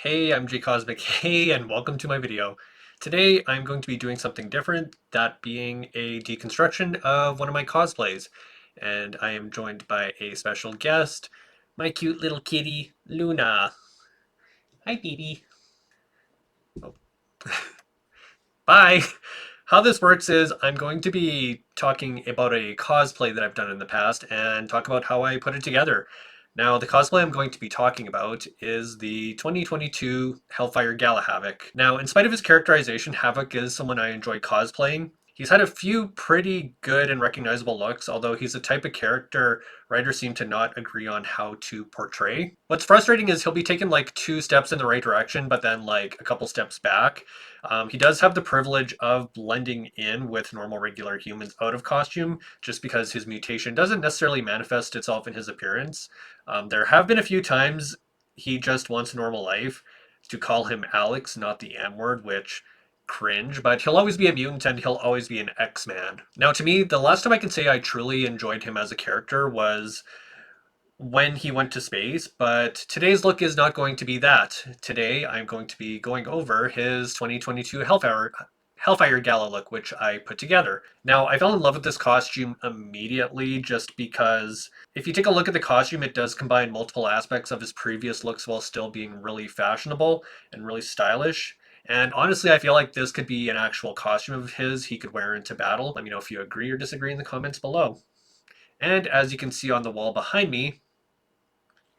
Hey, I'm Cosmic. Hey, and welcome to my video. Today, I'm going to be doing something different, that being a deconstruction of one of my cosplays. And I am joined by a special guest, my cute little kitty, Luna. Hi, baby. Oh, bye. How this works is I'm going to be talking about a cosplay that I've done in the past and talk about how I put it together. Now, the cosplay I'm going to be talking about is the 2022 Hellfire Gala Havok. Now, in spite of his characterization, Havok is someone I enjoy cosplaying. He's had a few pretty good and recognizable looks, although he's the type of character writers seem to not agree on how to portray. What's frustrating is he'll be taking like two steps in the right direction, but then like a couple steps back. He does have the privilege of blending in with normal, regular humans out of costume, just because his mutation doesn't necessarily manifest itself in his appearance. There have been a few times he just wants a normal life. To call him Alex, not the M word, which cringe, but he'll always be a mutant and he'll always be an X-Man. Now, to me, the last time I can say I truly enjoyed him as a character was when he went to space, but today's look is not going to be that. Today, I'm going to be going over his 2022 Hellfire Gala look, which I put together. Now, I fell in love with this costume immediately just because if you take a look at the costume, it does combine multiple aspects of his previous looks while still being really fashionable and really stylish. And honestly, I feel like this could be an actual costume of his he could wear into battle. Let me know if you agree or disagree in the comments below. And as you can see on the wall behind me,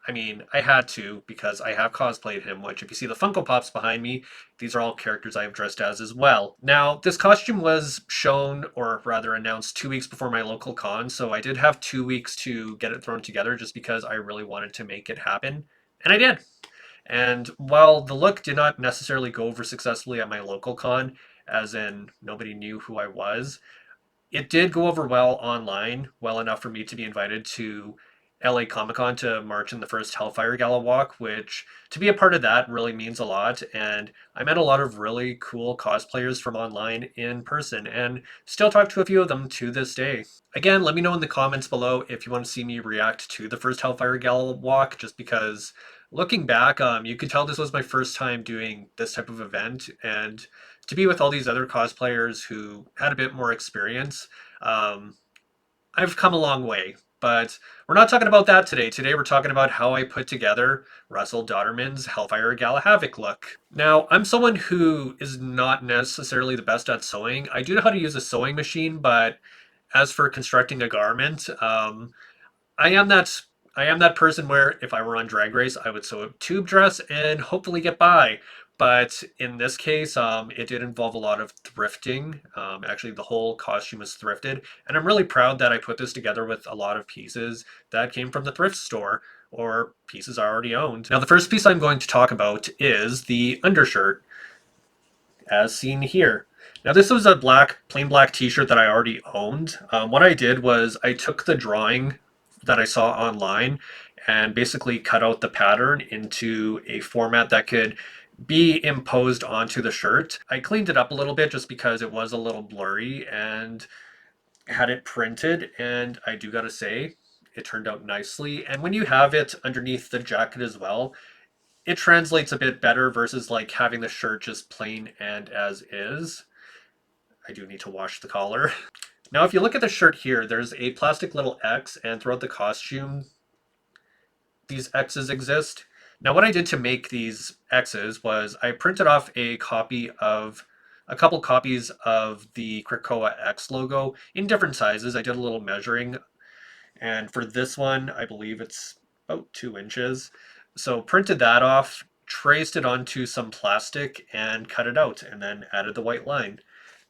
I mean, I had to because I have cosplayed him, which if you see the Funko Pops behind me, these are all characters I have dressed as well. Now, this costume was shown, or rather announced 2 weeks before my local con, so I did have 2 weeks to get it thrown together just because I really wanted to make it happen. And I did. And while the look did not necessarily go over successfully at my local con, as in nobody knew who I was, it did go over well online, well enough for me to be invited to LA Comic Con to march in the first Hellfire Gala walk, which to be a part of that really means a lot. And I met a lot of really cool cosplayers from online in person and still talk to a few of them to this day. Again, let me know in the comments below if you want to see me react to the first Hellfire Gala walk, just because looking back, you could tell this was my first time doing this type of event, and to be with all these other cosplayers who had a bit more experience, um, I've come a long way. But we're not talking about that today. Today we're talking about how I put together Russell Dodderman's Hellfire Gala Havok look. Now, I'm someone who is not necessarily the best at sewing. I do know how to use a sewing machine, but as for constructing a garment, I am that I am that person where if I were on Drag Race, I would sew a tube dress and hopefully get by. But in this case, it did involve a lot of thrifting. Actually, the whole costume was thrifted, and I'm really proud that I put this together with a lot of pieces that came from the thrift store or pieces I already owned. Now, the first piece I'm going to talk about is the undershirt, as seen here. Now, this was a plain black t-shirt that I already owned. What I did was I took the drawing that I saw online and basically cut out the pattern into a format that could be imposed onto the shirt. I cleaned it up a little bit just because it was a little blurry and had it printed, and I do gotta say, it turned out nicely. And when you have it underneath the jacket as well, it translates a bit better versus like having the shirt just plain and as is. I do need to wash the collar. Now, if you look at the shirt here, there's a plastic little X, and throughout the costume, these X's exist. Now, what I did to make these X's was I printed off a couple copies of the Krakoa X logo in different sizes. I did a little measuring, and for this one, I believe it's about 2 inches. So printed that off, traced it onto some plastic, and cut it out, and then added the white line.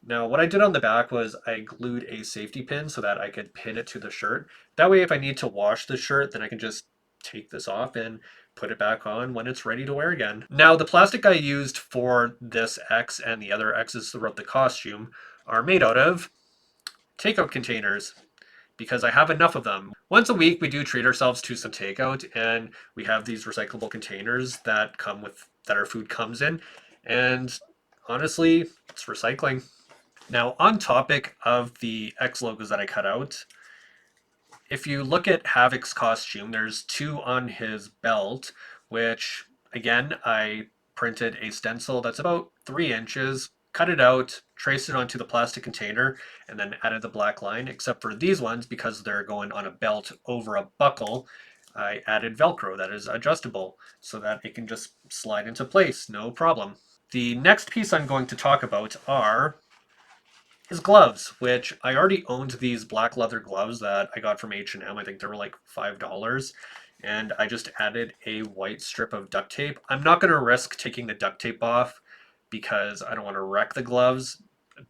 Now, what I did on the back was I glued a safety pin so that I could pin it to the shirt. That way, if I need to wash the shirt, then I can just take this off and put it back on when it's ready to wear again. Now, the plastic I used for this X and the other X's throughout the costume are made out of takeout containers because I have enough of them. Once a week, we do treat ourselves to some takeout, and we have these recyclable containers that our food comes in, and honestly, it's recycling. Now, on topic of the X logos that I cut out, if you look at Havok's costume, there's two on his belt, which again, I printed a stencil that's about 3 inches, cut it out, traced it onto the plastic container, and then added the black line. Except for these ones, because they're going on a belt over a buckle, I added Velcro that is adjustable so that it can just slide into place, no problem. The next piece I'm going to talk about are his gloves, which I already owned these black leather gloves that I got from H&M. I think they were like $5. And I just added a white strip of duct tape. I'm not going to risk taking the duct tape off because I don't want to wreck the gloves.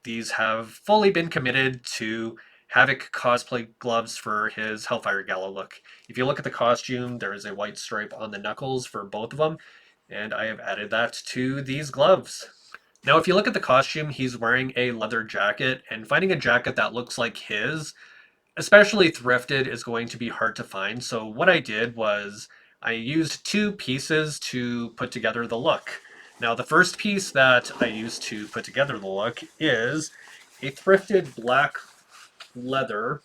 These have fully been committed to Havok Cosplay gloves for his Hellfire Gala look. If you look at the costume, there is a white stripe on the knuckles for both of them, and I have added that to these gloves. Now, if you look at the costume, he's wearing a leather jacket, and finding a jacket that looks like his, especially thrifted, is going to be hard to find. So what I did was I used two pieces to put together the look. Now, the first piece that I used to put together the look is a thrifted black leather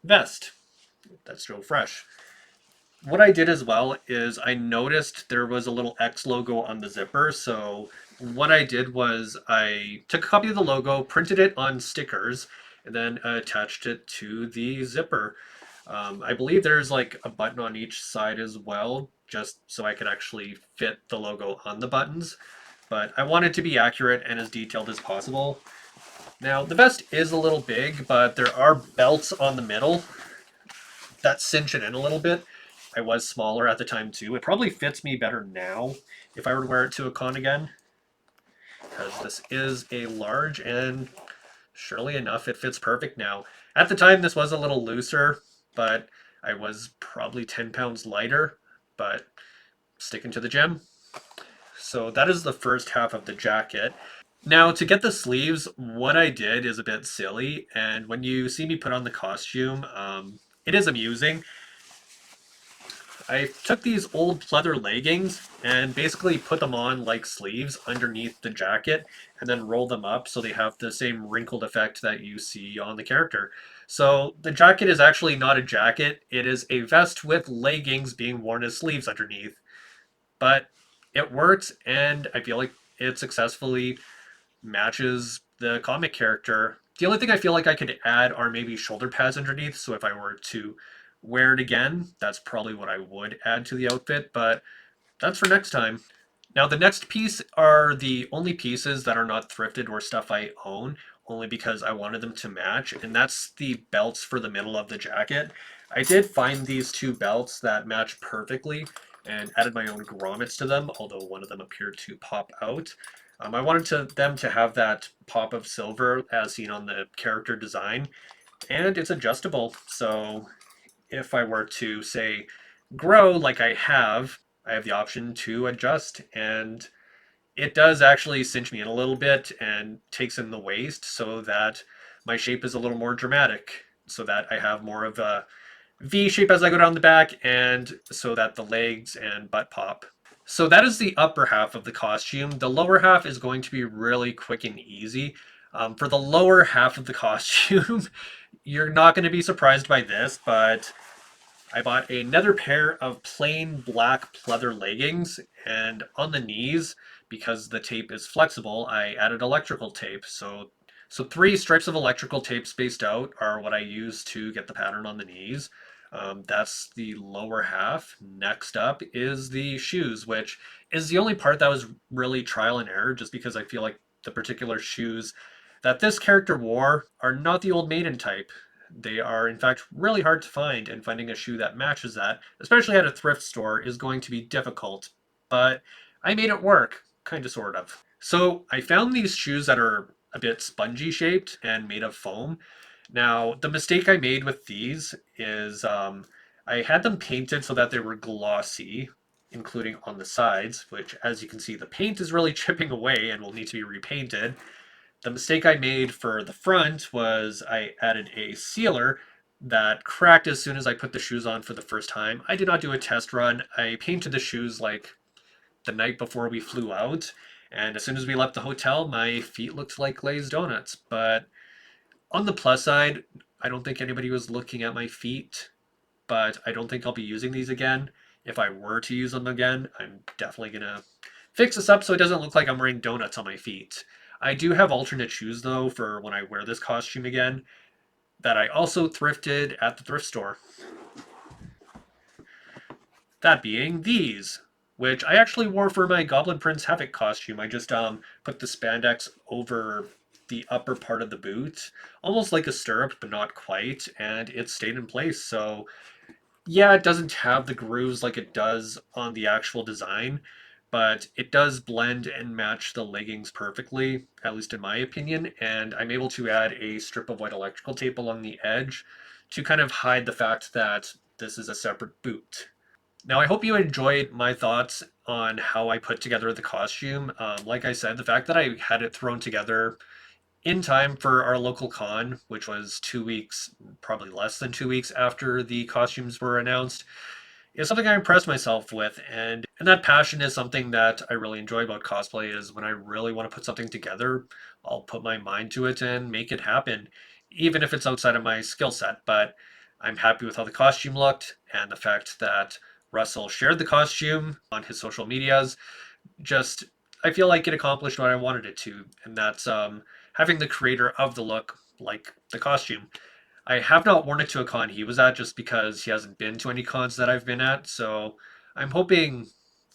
vest that's still fresh. What I did as well is I noticed there was a little X logo on the zipper. So what I did was I took a copy of the logo, printed it on stickers, and then attached it to the zipper. I believe there's like a button on each side as well, just so I could actually fit the logo on the buttons. But I wanted to be accurate and as detailed as possible. Now, the vest is a little big, but there are belts on the middle that cinch it in a little bit. I was smaller at the time too. It probably fits me better now if I were to wear it to a con again, because this is a large and surely enough it fits perfect now. At the time this was a little looser, but I was probably 10 pounds lighter, but sticking to the gym. So that is the first half of the jacket. Now, to get the sleeves, what I did is a bit silly, and when you see me put on the costume, it is amusing. I took these old leather leggings and basically put them on like sleeves underneath the jacket and then roll them up so they have the same wrinkled effect that you see on the character. So the jacket is actually not a jacket, it is a vest with leggings being worn as sleeves underneath. But it works, and I feel like it successfully matches the comic character. The only thing I feel like I could add are maybe shoulder pads underneath, so if I were to wear it again, that's probably what I would add to the outfit, but that's for next time. Now, the next piece are the only pieces that are not thrifted or stuff I own, only because I wanted them to match, and that's the belts for the middle of the jacket. I did find these two belts that match perfectly and added my own grommets to them, although one of them appeared to pop out. I wanted them to have that pop of silver as seen on the character design, and it's adjustable. So if I were to, say, grow like I have the option to adjust, and it does actually cinch me in a little bit and takes in the waist so that my shape is a little more dramatic, so that I have more of a V shape as I go down the back, and so that the legs and butt pop. So that is the upper half of the costume. The lower half is going to be really quick and easy. For the lower half of the costume, you're not going to be surprised by this, but I bought another pair of plain black pleather leggings, and on the knees, because the tape is flexible, I added electrical tape. So three strips of electrical tape spaced out are what I use to get the pattern on the knees. That's the lower half. Next up is the shoes, which is the only part that was really trial and error, just because I feel like the particular shoes that this character wore are not the Old Maiden type. They are, in fact, really hard to find, and finding a shoe that matches that, especially at a thrift store, is going to be difficult. But I made it work, kind of, sort of. So I found these shoes that are a bit spongy shaped and made of foam. Now, the mistake I made with these is I had them painted so that they were glossy, including on the sides, which, as you can see, the paint is really chipping away and will need to be repainted. The mistake I made for the front was I added a sealer that cracked as soon as I put the shoes on for the first time. I did not do a test run. I painted the shoes like the night before we flew out, and as soon as we left the hotel, my feet looked like glazed donuts. But on the plus side, I don't think anybody was looking at my feet, but I don't think I'll be using these again. if I were to use them again, I'm definitely going to fix this up so it doesn't look like I'm wearing donuts on my feet. I do have alternate shoes though for when I wear this costume again that I also thrifted at the thrift store. That being these, which I actually wore for my Goblin Prince Havok costume. I just put the spandex over the upper part of the boot, almost like a stirrup, but not quite, and it stayed in place. So yeah, it doesn't have the grooves like it does on the actual design, but it does blend and match the leggings perfectly, at least in my opinion. And I'm able to add a strip of white electrical tape along the edge to kind of hide the fact that this is a separate boot. Now, I hope you enjoyed my thoughts on how I put together the costume. Like I said, the fact that I had it thrown together in time for our local con, which was 2 weeks, probably less than 2 weeks after the costumes were announced, is something I impressed myself with. And that passion is something that I really enjoy about cosplay is when I really want to put something together, I'll put my mind to it and make it happen, even if it's outside of my skill set. But I'm happy with how the costume looked and the fact that Russell shared the costume on his social medias. Just, I feel like it accomplished what I wanted it to, and that's having the creator of the look like the costume. I have not worn it to a con he was at just because he hasn't been to any cons that I've been at, so I'm hoping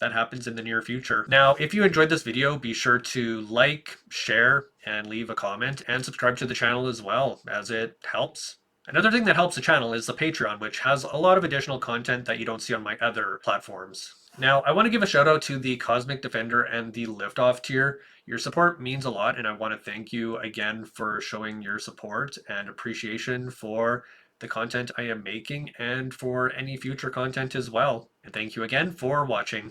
that happens in the near future. Now, if you enjoyed this video, be sure to like, share, and leave a comment, and subscribe to the channel as well, as it helps. Another thing that helps the channel is the Patreon, which has a lot of additional content that you don't see on my other platforms. Now, I want to give a shout out to the Cosmic Defender and the Liftoff tier. Your support means a lot, and I want to thank you again for showing your support and appreciation for the content I am making and for any future content as well. And thank you again for watching.